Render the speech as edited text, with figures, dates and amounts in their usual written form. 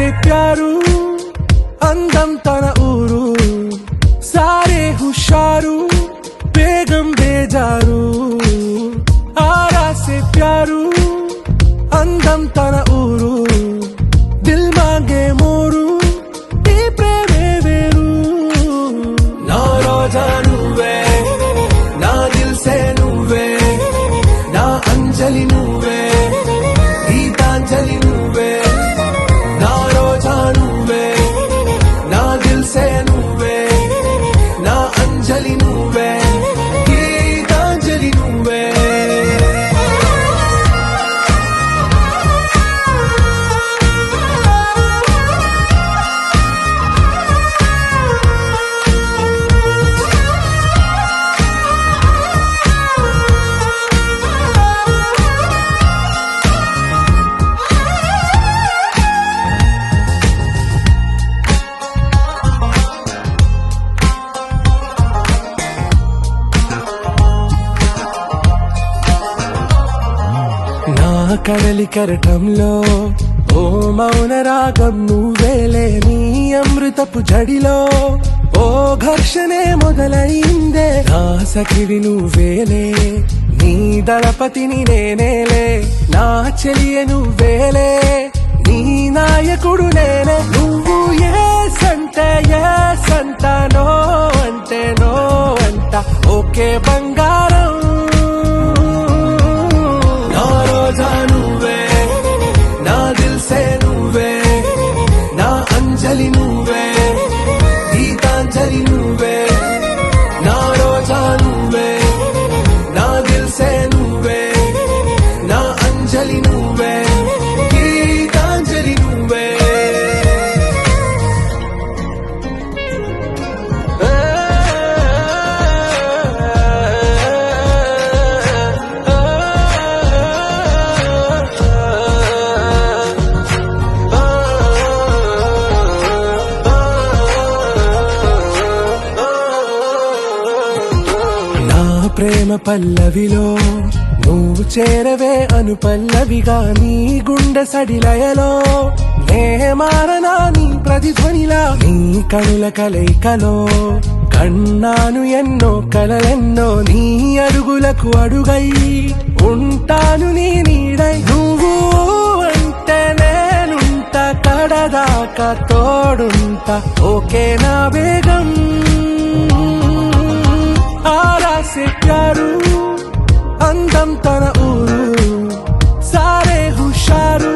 से प्यारू అందం తన ఊరు సారే హుషారు బేగం బేజారు ఆరా से प्यारू అందం తన ఊరు దిల్ మాంగే మోరు ఈ ప్రేమే వేరు నా రోజా నువ్వే నా దిల్ సే నువ్వే నా అంజలి నువ్వే గీతాంజలి నువ్వే నా రోజా నువ్వే నా దిల్ సే నువ్వే నా అంజలి నువ్వే గీతాంజలి నువ్వే కడలి కరటంలో ఓ మౌన రాగం నువ్వేలే నీ అమృతపు జడిలో ఓ ఘర్షణే మొదలైందే నా సఖివి నువ్వేలే నీ దళపతిని నేనేలే నా చెలియ నువ్వేలే నీ నాయకుడు నేనే నువ్వు ఏ సంట నో అంటే నో అంట ఓకే బంగారం నువ్వే నా దిల్ సే నువ్వే నా అంజలి నువ్వే గీతాంజలి నువ్వే నా రోజా నువ్వే నా దిల్ సే నువ్వే నా అంజలి నువ్వే గీతాంజలి నువ్వే ప్రేమ పల్లవిలో నువ్వు చేరవే అను పల్లవిగా నీ గుండె సడిలయలో నే మారనా నీ ప్రతిధ్వనిలా నీ కనుల కలయికలో కన్నాను ఎన్నో కలలెన్నో నీ అడుగులకు అడుగై ఉంటాను నీ నీడై నువ్వు అంటే నేనుంట కడదాకా తోడుంటా ఓకే నా వేగం ఆరా से प्यारू అందం తన ఊరు సారే హుషారు